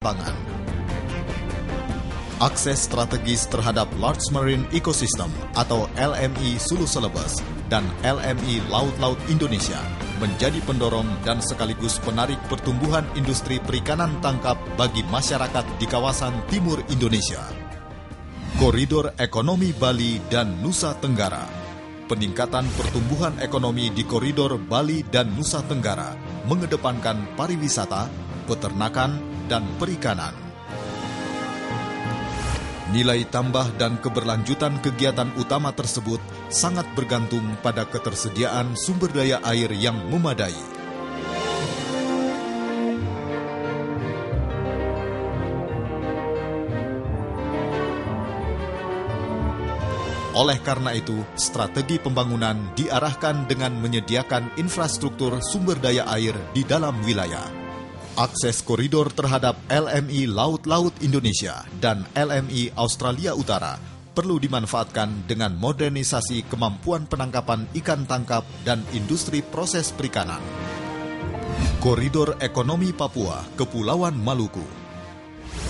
pangan. Akses strategis terhadap Large Marine Ecosystem atau LMI Sulu Celebes dan LMI Laut-Laut Indonesia menjadi pendorong dan sekaligus penarik pertumbuhan industri perikanan tangkap bagi masyarakat di kawasan timur Indonesia. Koridor Ekonomi Bali dan Nusa Tenggara. Peningkatan pertumbuhan ekonomi di koridor Bali dan Nusa Tenggara mengedepankan pariwisata, peternakan, dan perikanan. Nilai tambah dan keberlanjutan kegiatan utama tersebut sangat bergantung pada ketersediaan sumber daya air yang memadai. Oleh karena itu, strategi pembangunan diarahkan dengan menyediakan infrastruktur sumber daya air di dalam wilayah. Akses koridor terhadap LMI Laut-Laut Indonesia dan LMI Australia Utara perlu dimanfaatkan dengan modernisasi kemampuan penangkapan ikan tangkap dan industri proses perikanan. Koridor Ekonomi Papua, Kepulauan Maluku.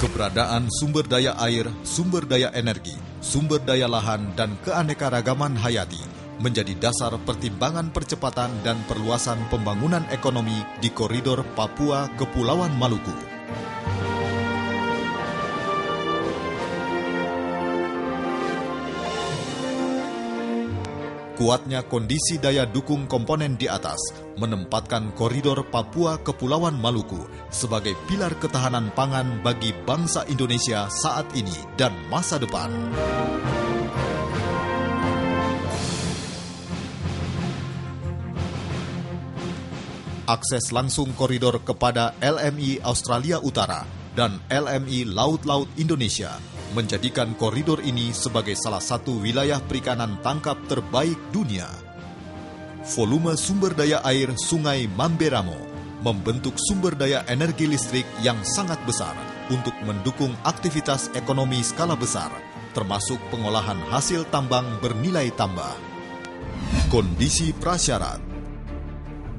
Keberadaan sumber daya air, sumber daya energi, sumber daya lahan, dan keanekaragaman hayati menjadi dasar pertimbangan percepatan dan perluasan pembangunan ekonomi di koridor Papua Kepulauan Maluku. Kuatnya kondisi daya dukung komponen di atas menempatkan koridor Papua Kepulauan Maluku sebagai pilar ketahanan pangan bagi bangsa Indonesia saat ini dan masa depan. Akses langsung koridor kepada LMI Australia Utara dan LMI Laut-Laut Indonesia menjadikan koridor ini sebagai salah satu wilayah perikanan tangkap terbaik dunia. Volume sumber daya air Sungai Mamberamo membentuk sumber daya energi listrik yang sangat besar untuk mendukung aktivitas ekonomi skala besar, termasuk pengolahan hasil tambang bernilai tambah. Kondisi prasyarat.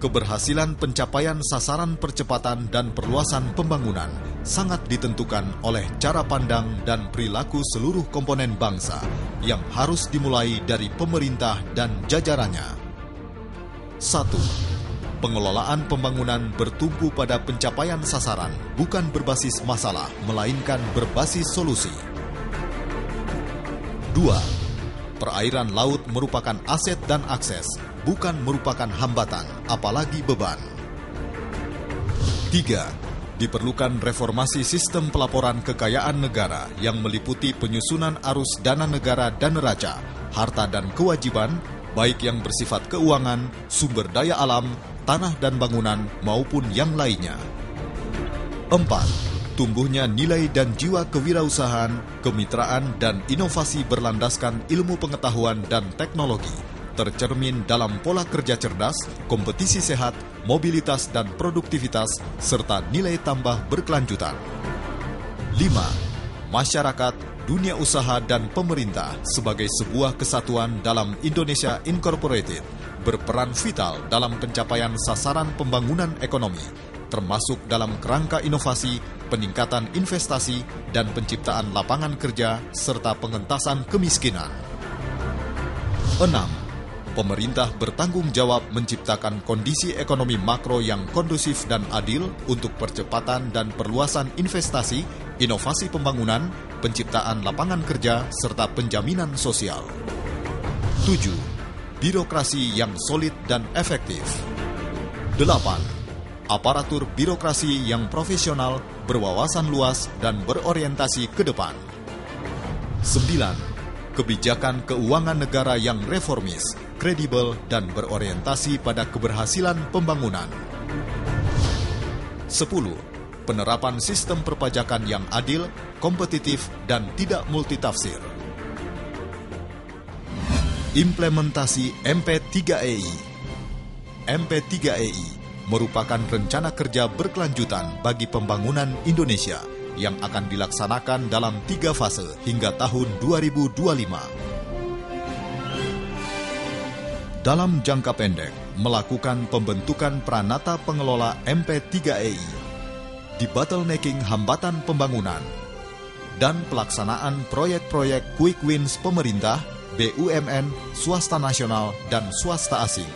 Keberhasilan pencapaian sasaran percepatan dan perluasan pembangunan sangat ditentukan oleh cara pandang dan perilaku seluruh komponen bangsa yang harus dimulai dari pemerintah dan jajarannya. 1. Pengelolaan pembangunan bertumpu pada pencapaian sasaran, bukan berbasis masalah, melainkan berbasis solusi. 2. Perairan laut merupakan aset dan akses, bukan merupakan hambatan, apalagi beban. 3. Diperlukan reformasi sistem pelaporan kekayaan negara yang meliputi penyusunan arus dana negara dan neraca, harta dan kewajiban, baik yang bersifat keuangan, sumber daya alam, tanah dan bangunan, maupun yang lainnya. 4. Tumbuhnya nilai dan jiwa kewirausahaan, kemitraan, dan inovasi berlandaskan ilmu pengetahuan dan teknologi, tercermin dalam pola kerja cerdas, kompetisi sehat, mobilitas dan produktivitas, serta nilai tambah berkelanjutan. 5. Masyarakat, dunia usaha dan pemerintah sebagai sebuah kesatuan dalam Indonesia Incorporated berperan vital dalam pencapaian sasaran pembangunan ekonomi, termasuk dalam kerangka inovasi, peningkatan investasi, dan penciptaan lapangan kerja, serta pengentasan kemiskinan. 6. Pemerintah bertanggung jawab menciptakan kondisi ekonomi makro yang kondusif dan adil untuk percepatan dan perluasan investasi, inovasi pembangunan, penciptaan lapangan kerja, serta penjaminan sosial. 7. Birokrasi yang solid dan efektif. 8. Aparatur birokrasi yang profesional, berwawasan luas, dan berorientasi ke depan. 9. Kebijakan keuangan negara yang reformis, kredibel, dan berorientasi pada keberhasilan pembangunan. 10. Penerapan sistem perpajakan yang adil, kompetitif, dan tidak multitafsir. Implementasi MP3EI. MP3EI merupakan rencana kerja berkelanjutan bagi pembangunan Indonesia yang akan dilaksanakan dalam 3 fase hingga tahun 2025. Dalam jangka pendek, melakukan pembentukan Pranata Pengelola MP3EI. debottlenecking hambatan pembangunan, dan pelaksanaan proyek-proyek quick wins pemerintah, BUMN, swasta nasional, dan swasta asing.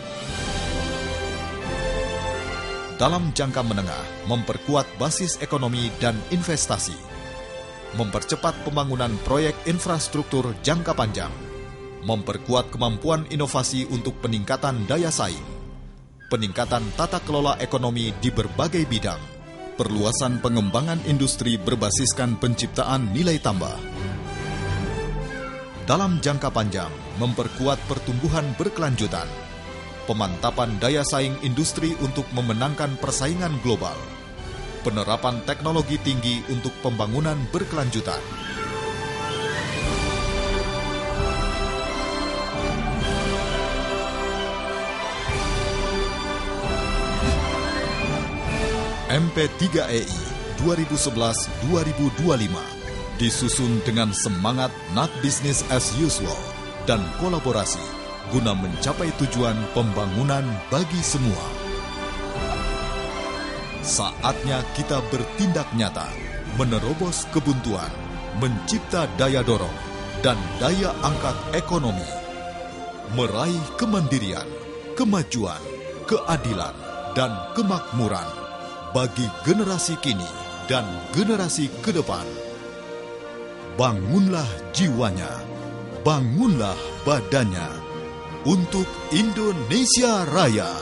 Dalam jangka menengah, memperkuat basis ekonomi dan investasi, mempercepat pembangunan proyek infrastruktur jangka panjang, memperkuat kemampuan inovasi untuk peningkatan daya saing, peningkatan tata kelola ekonomi di berbagai bidang, perluasan pengembangan industri berbasiskan penciptaan nilai tambah. Dalam jangka panjang, memperkuat pertumbuhan berkelanjutan, pemantapan daya saing industri untuk memenangkan persaingan global, penerapan teknologi tinggi untuk pembangunan berkelanjutan. MP3EI 2011-2025 disusun dengan semangat not business as usual dan kolaborasi guna mencapai tujuan pembangunan bagi semua. Saatnya kita bertindak nyata, menerobos kebuntuan, mencipta daya dorong dan daya angkat ekonomi, meraih kemandirian, kemajuan, keadilan, dan kemakmuran bagi generasi kini dan generasi ke depan. Bangunlah jiwanya, bangunlah badannya, untuk Indonesia Raya.